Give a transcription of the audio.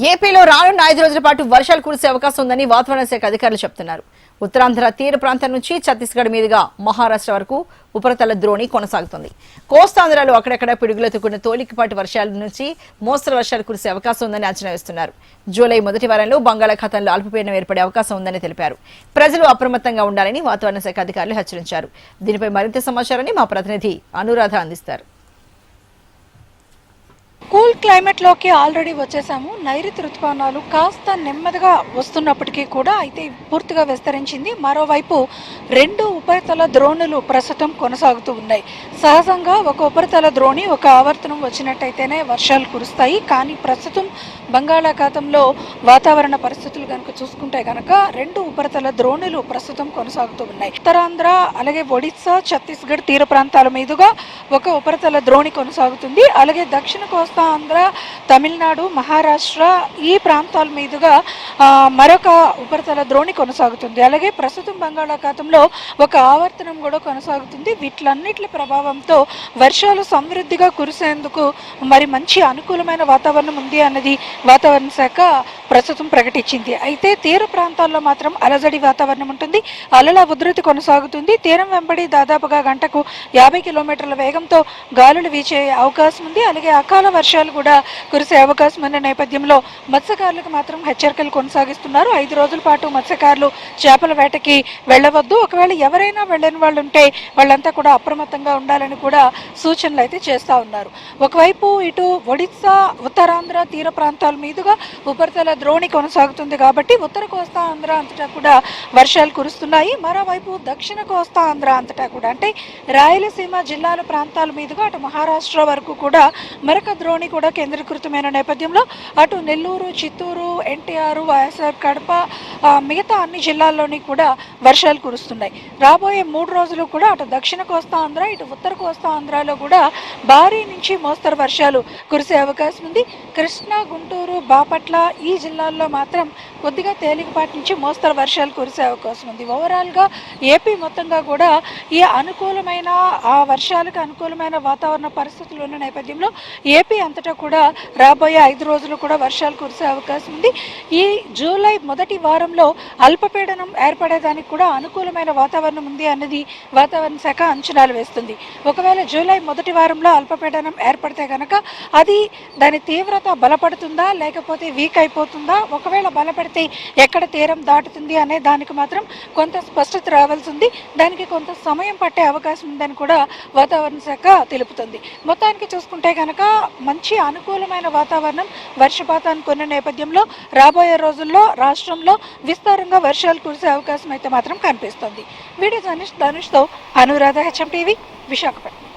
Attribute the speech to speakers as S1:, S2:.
S1: ఏపీలో రానున్న 5 రోజుల పాటు వర్షాలు కురిసే అవకాశం ఉందని వాతావరణ శాఖ అధికారులు చెబుతున్నారు. ఉత్తరాంధ్ర తీర ప్రాంతం నుంచి ఛత్తీస్గఢ్ మీదుగా మహారాష్ట్ర వరకు ఉపరితల ద్రోణి కొనసాగుతుంది. కోస్తాంధ్రలో అక్కడక్కడ పిడుగులతో కూడిన తేలికపాటి వర్షాల నుంచి మోస్తరు వర్షాలు కురిసే అవకాశం ఉందని అంచనా వేస్తున్నారు. జూలై మొదటి వారంలో బంగాళాఖాతంలో అల్పపీడనం ఏర్పడే అవకాశం ఉందని తెలిపారు. ప్రజలు అప్రమత్తంగా ఉండాలని వాతావరణ శాఖ అధికారులు హెచ్చరించారు. దీనిపై మరింత సమాచారాన్ని మా ప్రతినిధి అనురాధ అందిస్తారు.
S2: కూల్ క్లైమేట్ లోకి ఆల్రెడీ వచ్చేసాము. నైరుతి రుతుపవనాలు కాస్త నెమ్మదిగా వస్తున్నప్పటికీ కూడా అయితే పూర్తిగా విస్తరించింది. మరోవైపు 2 ఉపరితల ద్రోణులు ప్రస్తుతం కొనసాగుతూ ఉన్నాయి. సహజంగా ఒక ఉపరితల ద్రోణి ఒక ఆవర్తనం వచ్చినట్టయితేనే వర్షాలు కురుస్తాయి. కానీ ప్రస్తుతం బంగాళాఖాతంలో వాతావరణ పరిస్థితులు కనుక చూసుకుంటే కనుక 2 ఉపరితల ద్రోణులు ప్రస్తుతం కొనసాగుతూ ఉన్నాయి. ఉత్తరాంధ్ర అలాగే ఒడిశా, ఛత్తీస్గఢ్ తీర ప్రాంతాల మీదుగా ఒక ఉపరితల ద్రోణి కొనసాగుతుంది. అలాగే దక్షిణ కోస్తా ఆంధ్ర, తమిళనాడు, మహారాష్ట్ర ఈ ప్రాంతాల మీదుగా మరొక ఉపరితల ద్రోణి కొనసాగుతుంది. అలాగే ప్రస్తుతం బంగాళాఖాతంలో ఒక ఆవర్తనం కూడా కొనసాగుతుంది. వీటిలన్నిటి ప్రభావంతో వర్షాలు సమృద్ధిగా కురిసేందుకు మరి మంచి అనుకూలమైన వాతావరణం ఉంది అన్నది వాతావరణ శాఖ ప్రస్తుతం ప్రకటించింది. అయితే తీర ప్రాంతాల్లో మాత్రం అలజడి వాతావరణం ఉంటుంది. అలల ఉధృతి కొనసాగుతుంది. తీరం వెంబడి దాదాపుగా గంటకు 50 కిలోమీటర్ల వేగంతో గాలులు వీచే అవకాశం ఉంది. అలాగే అకాల వర్షాలు కూడా కురిసే అవకాశం ఉన్న నేపథ్యంలో మత్స్యకారులకు మాత్రం హెచ్చరికలు కొనసాగిస్తున్నారు. 5 రోజుల పాటు మత్స్యకారులు చేపల వేటకి వెళ్ళవద్దు. ఒకవేళ ఎవరైనా వెళ్ళని వాళ్ళు ఉంటే వాళ్ళంతా కూడా అప్రమత్తంగా ఉండాలని కూడా సూచనలు అయితే చేస్తూ ఉన్నారు. ఒకవైపు ఇటు ఒడిశా, ఉత్తరాంధ్ర తీర ప్రాంతాల మీదుగా ఉపరితల ద్రోణి కొనసాగుతుంది కాబట్టి ఉత్తర కోస్తా ఆంధ్ర అంతటా కూడా వర్షాలు కురుస్తున్నాయి. మరోవైపు దక్షిణ కోస్తా ఆంధ్ర అంతటా కూడా అంటే రాయలసీమ జిల్లాల ప్రాంతాల మీదుగా అటు మహారాష్ట్ర వరకు కూడా మరొక ద్రోణి కూడా కేంద్రీకృతమైన నేపథ్యంలో అటు నెల్లూరు, చిత్తూరు, ఎన్టీఆర్, వైఎస్ఆర్, కడప మిగతా అన్ని జిల్లాల్లోని కూడా వర్షాలు కురుస్తున్నాయి. రాబోయే 3 రోజులు కూడా అటు దక్షిణ కోస్తా ఆంధ్ర, ఇటు ఉత్తర కోస్తా ఆంధ్రాలో కూడా భారీ నుంచి మోస్తరు వర్షాలు కురిసే అవకాశం ఉంది. కృష్ణా, గుంటూరు, బాపట్ల ఈ జిల్లాల్లో మాత్రం కొద్దిగా తేలికపాటి నుంచి మోస్తరు వర్షాలు కురిసే అవకాశం ఉంది. ఓవరాల్గా ఏపీ మొత్తంగా కూడా ఈ అనుకూలమైన ఆ వర్షాలకు అనుకూలమైన వాతావరణ పరిస్థితులు ఉన్న నేపథ్యంలో ఏపీ అంతటా కూడా రాబోయే 5 రోజులు కూడా వర్షాలు కురిసే అవకాశం ఉంది. ఈ జూలై మొదటి వారంలో అల్పపీడనం ఏర్పడేదానికి కూడా అనుకూలమైన వాతావరణం ఉంది అన్నది వాతావరణ శాఖ అంచనాలు వేస్తుంది. ఒకవేళ జూలై మొదటి వారంలో అల్పపీడనం ఏర్పడితే కనుక అది దాని తీవ్రత బలపడుతుందా లేకపోతే వీక్ అయిపోతుందా, ఒకవేళ బలపడితే ఎక్కడ తీరం దాటుతుంది అనే దానికి మాత్రం కొంత స్పష్టత రావాల్సి ఉంది. దానికి కొంత సమయం పట్టే అవకాశం ఉందని కూడా వాతావరణ శాఖ తెలుపుతుంది. మొత్తానికి చూసుకుంటే కనుక మంచి అనుకూలమైన వాతావరణం వర్షపాతానికి ఉన్న నేపథ్యంలో రాబోయే రోజుల్లో రాష్ట్రంలో విస్తారంగా వర్షాలు కురిసే అవకాశం అయితే మాత్రం కనిపిస్తుంది. వీడియో ధనుష్తో అనురాధ, HM టీవీ, విశాఖపట్నం.